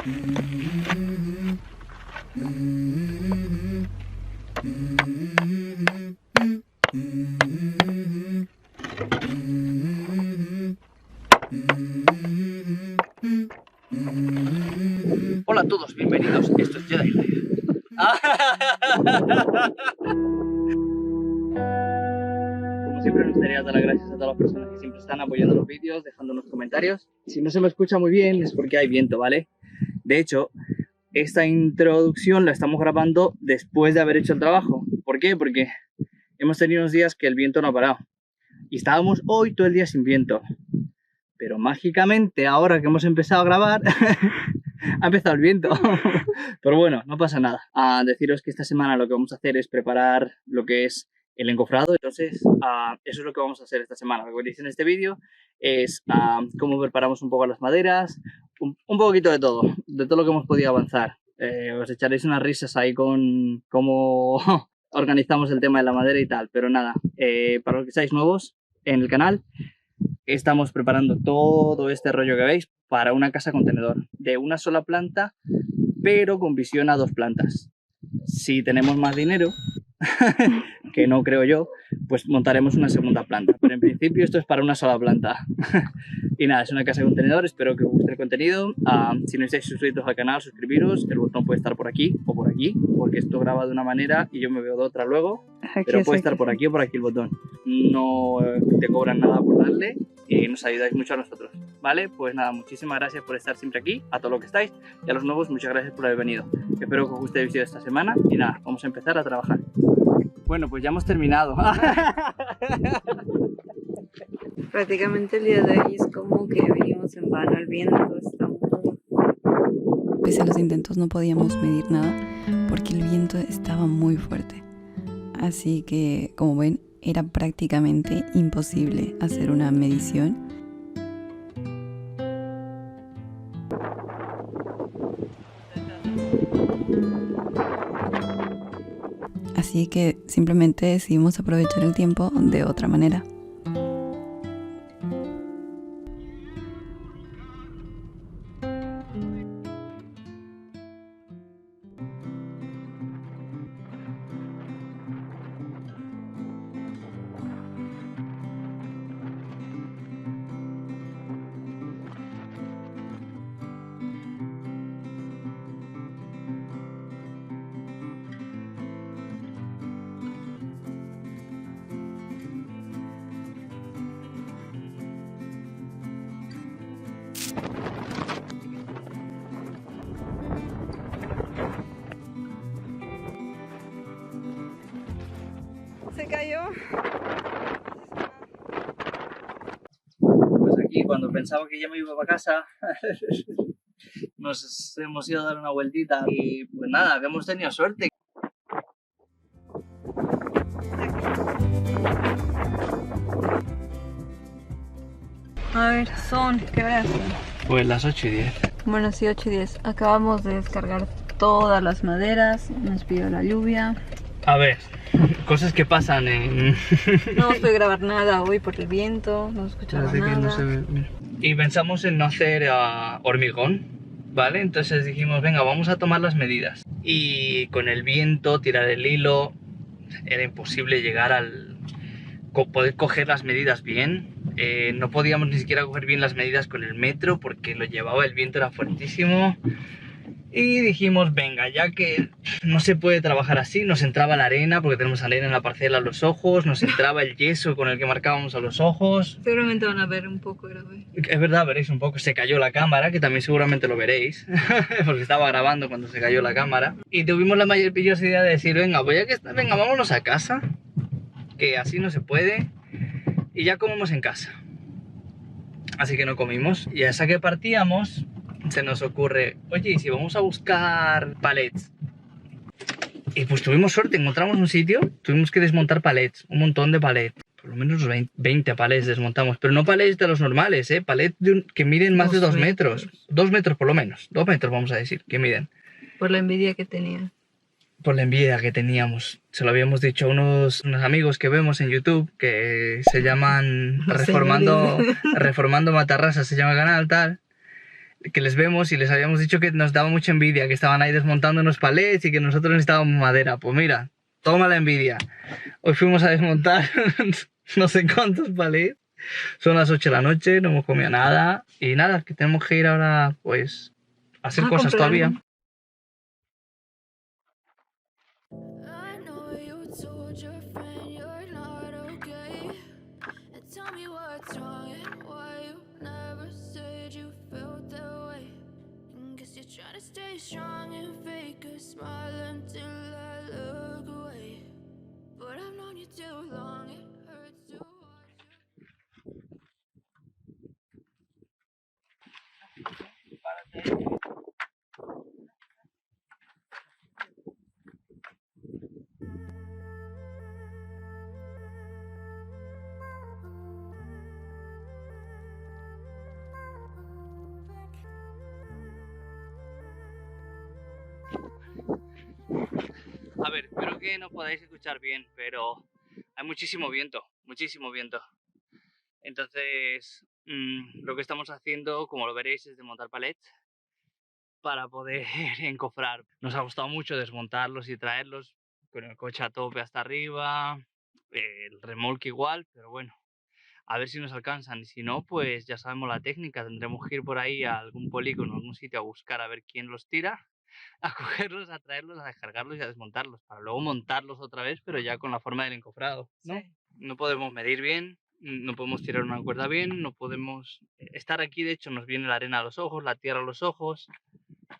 Hola a todos, bienvenidos. Esto es Jedi Life. Como siempre, me gustaría dar las gracias a todas las personas que siempre están apoyando los vídeos, dejando los comentarios. Si no se me escucha muy bien es porque hay viento, ¿vale? De hecho, esta introducción la estamos grabando después de haber hecho el trabajo. ¿Por qué? Porque hemos tenido unos días que el viento no ha parado. Y estábamos hoy todo el día sin viento. Pero mágicamente, ahora que hemos empezado a grabar, ha empezado el viento. Pero bueno, no pasa nada. Deciros que esta semana lo que vamos a hacer es preparar lo que es el encofrado. Entonces, eso es lo que vamos a hacer esta semana. Lo que veréis en este vídeo es cómo preparamos un poco las maderas, un poquito de todo lo que hemos podido avanzar. Os echaréis unas risas ahí con cómo organizamos el tema de la madera y tal. Pero nada, para los que seáis nuevos en el canal, estamos preparando todo este rollo que veis para una casa contenedor de una sola planta, pero con visión a 2 plantas. Si tenemos más dinero, que no creo yo, pues montaremos una segunda planta. Pero en principio esto es para una sola planta. Y nada, es una casa contenedor, espero que os guste el contenido. Si no estáis suscritos al canal, suscribiros. El botón puede estar por aquí o por aquí, porque esto graba de una manera y yo me veo de otra luego. Pero puede estar por aquí o por aquí el botón. No te cobran nada por darle y nos ayudáis mucho a nosotros, ¿vale? Pues nada, muchísimas gracias por estar siempre aquí, a todos los que estáis, y a los nuevos, muchas gracias por haber venido. Espero que os guste el vídeo de esta semana y nada, vamos a empezar a trabajar. Bueno, pues ya hemos terminado. Prácticamente el día de hoy es como que venimos en vano, el viento está muy... Pese a los intentos no podíamos medir nada porque el viento estaba muy fuerte. Así que, como ven, era prácticamente imposible hacer una medición. Así que simplemente decidimos aprovechar el tiempo de otra manera. Se cayó. Pues aquí, cuando pensaba que ya me iba para casa, nos hemos ido a dar una vueltita y pues nada, que hemos tenido suerte. A ver, ¿qué horas son? Pues las 8:10. Bueno, sí, 8:10. Acabamos de descargar todas las maderas, nos pidió la lluvia. A ver, cosas que pasan en... No pude grabar nada hoy por el viento, no escuchaba nada. No se ve, mira. Y pensamos en no hacer hormigón, ¿vale? Entonces dijimos, venga, vamos a tomar las medidas. Y con el viento, tirar el hilo, era imposible llegar al... poder coger las medidas bien. No podíamos ni siquiera coger bien las medidas con el metro porque lo llevaba, el viento era fuertísimo. Y dijimos, venga, ya que no se puede trabajar así, nos entraba la arena, porque tenemos arena en la parcela a los ojos, nos entraba el yeso con el que marcábamos a los ojos. Seguramente van a ver un poco, grabé. Es verdad, veréis un poco, se cayó la cámara, que también seguramente lo veréis, porque estaba grabando cuando se cayó la cámara. Y tuvimos la maravillosa idea de decir, venga, pues ya que está, venga, vámonos a casa, que así no se puede, y ya comemos en casa. Así que no comimos, y a esa que partíamos... se nos ocurre, oye, ¿y si vamos a buscar palets? Y pues tuvimos suerte, encontramos un sitio, tuvimos que desmontar palets, un montón de palets. Por lo menos 20 palets desmontamos, pero no palets de los normales, palets que miden más de 2 metros. 2 metros por lo menos, 2 metros vamos a decir, que miden. Por la envidia que tenía. Por la envidia que teníamos. Se lo habíamos dicho a unos amigos que vemos en YouTube, que se llaman Reformando Matarrasas, se llama el canal, tal. que les vemos y les habíamos dicho que nos daba mucha envidia, que estaban ahí desmontando unos palets y que nosotros necesitábamos madera. Pues mira, toma la envidia. Hoy fuimos a desmontar no sé cuántos palets. Son las 8 de la noche, no hemos comido nada. Y nada, que tenemos que ir ahora pues a hacer cosas todavía. A ver, espero que no podáis escuchar bien, pero hay muchísimo viento, muchísimo viento. Entonces, lo que estamos haciendo, como lo veréis, es desmontar palets para poder encofrar. Nos ha costado mucho desmontarlos y traerlos con el coche a tope hasta arriba, el remolque igual, pero bueno, a ver si nos alcanzan. Y si no, pues ya sabemos la técnica, tendremos que ir por ahí a algún polígono, a algún sitio a buscar a ver quién los tira, a cogerlos, a traerlos, a descargarlos y a desmontarlos, para luego montarlos otra vez, pero ya con la forma del encofrado, ¿no? Sí. No podemos medir bien, no podemos tirar una cuerda bien, no podemos estar aquí, de hecho nos viene la arena a los ojos, la tierra a los ojos,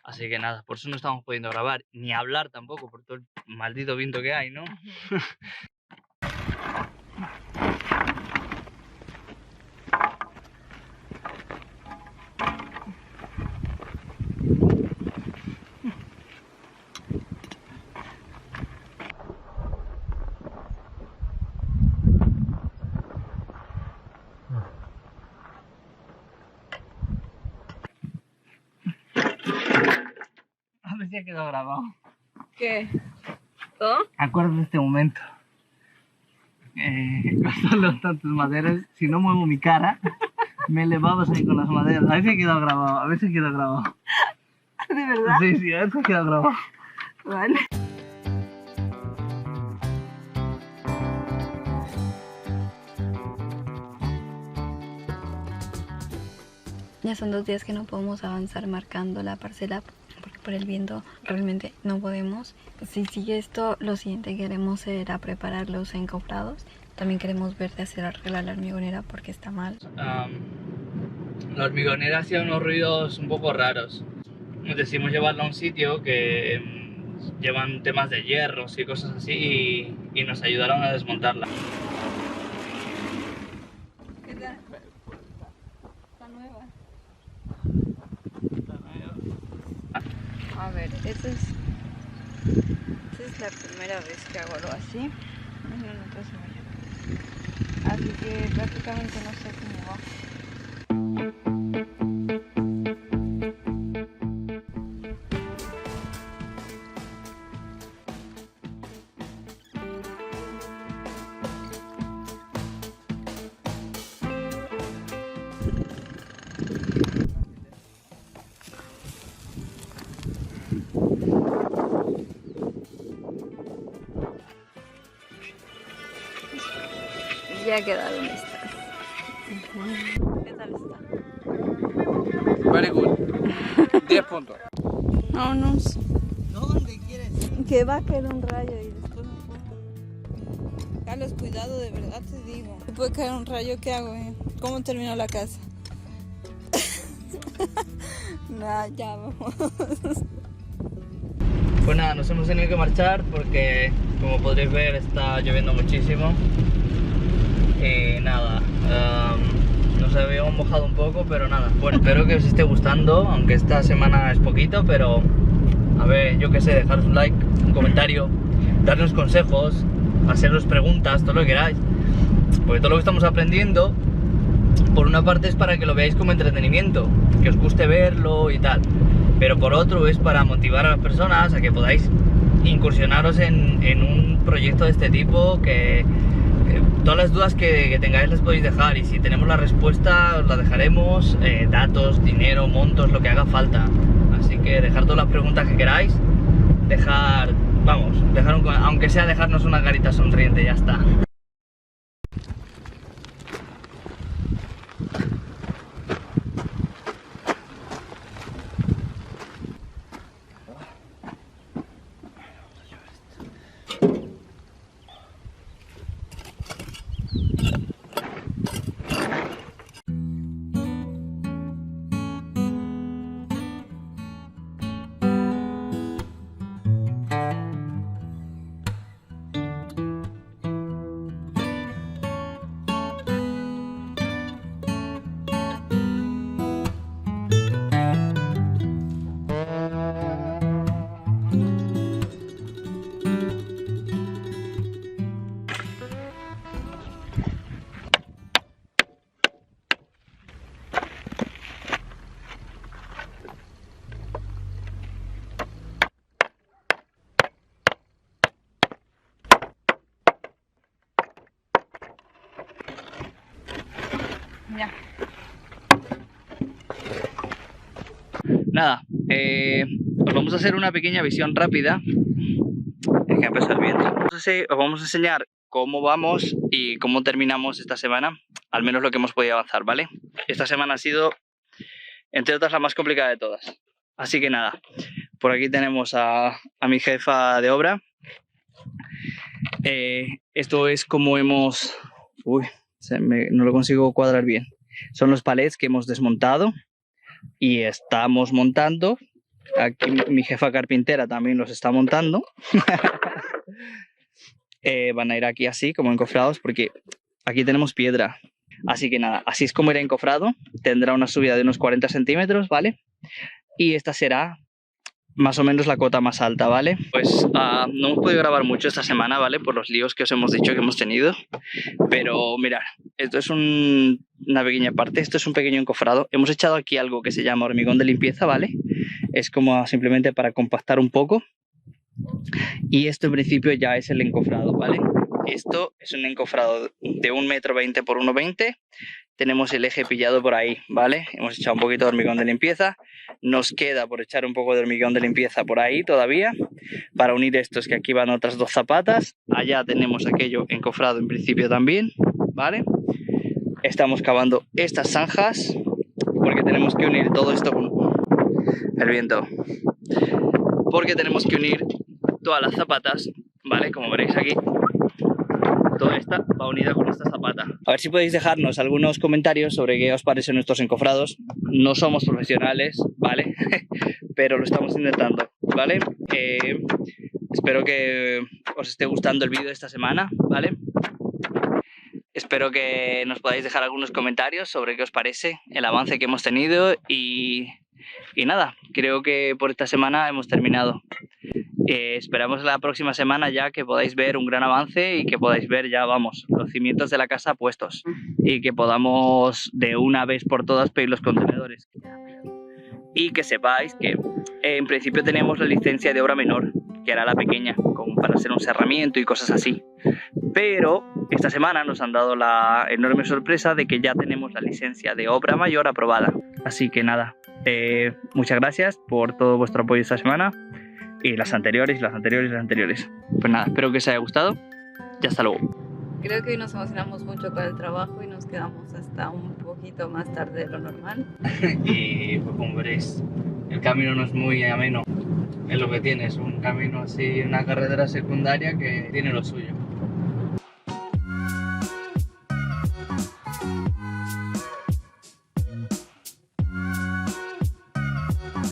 así que nada, por eso no estamos pudiendo grabar, ni hablar tampoco, por todo el maldito viento que hay, ¿no? A ver si ha quedado grabado. ¿Qué? ¿Todo? Acuérdate de este momento. Cuando levantan tus maderas, si no muevo mi cara, me elevabas ahí con las maderas. A ver si ha quedado grabado, a ver si ha quedado grabado. ¿De verdad? Sí, sí, a ver si ha quedado grabado. Vale. Ya son 2 días que no podemos avanzar marcando la parcela porque por el viento realmente no podemos. Si sigue esto, lo siguiente que queremos será preparar los encofrados. También queremos ver de hacer arreglar la hormigonera porque está mal. La hormigonera hacía unos ruidos un poco raros. Decidimos llevarla a un sitio que llevan temas de hierros y cosas así y nos ayudaron a desmontarla. ¿Qué tal? Está nueva. A ver, esta es la primera vez que hago algo así. Así que prácticamente no sé cómo va. Ya quedaron estas. ¿Qué tal está? Very good. 10 puntos. Vámonos. ¿Dónde quieres ir? Que va a caer un rayo y después un punto. Carlos, cuidado, de verdad te digo. Si puede caer un rayo, ¿qué hago? ¿Cómo termino la casa? Nah, ya vamos. Pues nada, nos hemos tenido que marchar porque, como podréis ver, está lloviendo muchísimo. Y nada, nos habíamos mojado un poco, pero nada. Bueno, espero que os esté gustando, aunque esta semana es poquito, pero a ver, yo qué sé, dejaros un like, un comentario, darnos consejos, haceros preguntas, todo lo que queráis. Porque todo lo que estamos aprendiendo, por una parte es para que lo veáis como entretenimiento, que os guste verlo y tal. Pero por otro es para motivar a las personas a que podáis incursionaros en un proyecto de este tipo que Todas las dudas que tengáis las podéis dejar, y si tenemos la respuesta os la dejaremos, datos, dinero, montos, lo que haga falta. Así que dejar todas las preguntas que queráis, aunque sea dejarnos una carita sonriente, ya está. Ya. Nada, os vamos a hacer una pequeña visión rápida. Es que empezó el viento. Entonces os vamos a enseñar cómo vamos y cómo terminamos esta semana, al menos lo que hemos podido avanzar, ¿vale? Esta semana ha sido, entre otras, la más complicada de todas. Así que nada, por aquí tenemos a mi jefa de obra. Esto es como hemos... Uy, no lo consigo cuadrar bien. Son los palets que hemos desmontado y estamos montando. Aquí mi jefa carpintera también los está montando. Van a ir aquí así, como encofrados, porque aquí tenemos piedra. Así que nada, así es como irá encofrado. Tendrá una subida de unos 40 centímetros, ¿vale? Y esta será más o menos la cota más alta, ¿vale? Pues no hemos podido grabar mucho esta semana, ¿vale? Por los líos que os hemos dicho que hemos tenido. Pero mirad, esto es una pequeña parte, esto es un pequeño encofrado. Hemos echado aquí algo que se llama hormigón de limpieza, ¿vale? Es como simplemente para compactar un poco. Y esto en principio ya es el encofrado, ¿vale? Esto es un encofrado de 1,20 m por 1,20 m. Tenemos el eje pillado por ahí, ¿vale? Hemos echado un poquito de hormigón de limpieza. Nos queda por echar un poco de hormigón de limpieza por ahí todavía, para unir estos, que aquí van otras 2 zapatas. Allá tenemos aquello encofrado en principio también, ¿vale? Estamos cavando estas zanjas, porque tenemos que unir todo esto con el viento. Porque tenemos que unir todas las zapatas, ¿vale? Como veréis aquí. Toda esta va unida con esta zapata. A ver si podéis dejarnos algunos comentarios sobre qué os parecen nuestros encofrados. No somos profesionales, ¿vale? Pero lo estamos intentando, ¿vale? Espero que os esté gustando el vídeo de esta semana, ¿vale? Espero que nos podáis dejar algunos comentarios sobre qué os parece el avance que hemos tenido y nada, creo que por esta semana hemos terminado. Esperamos la próxima semana ya que podáis ver un gran avance y que podáis ver ya, vamos, los cimientos de la casa puestos y que podamos de una vez por todas pedir los contenedores. Y que sepáis que en principio teníamos la licencia de obra menor, que era la pequeña, como para hacer un cerramiento y cosas así. Pero esta semana nos han dado la enorme sorpresa de que ya tenemos la licencia de obra mayor aprobada. Así que nada, muchas gracias por todo vuestro apoyo esta semana. Y las anteriores. Pues nada, espero que os haya gustado y hasta luego. Creo que hoy nos emocionamos mucho con el trabajo y nos quedamos hasta un poquito más tarde de lo normal. Y pues como veréis, el camino no es muy ameno. Es lo que tiene, es un camino así, una carretera secundaria que tiene lo suyo.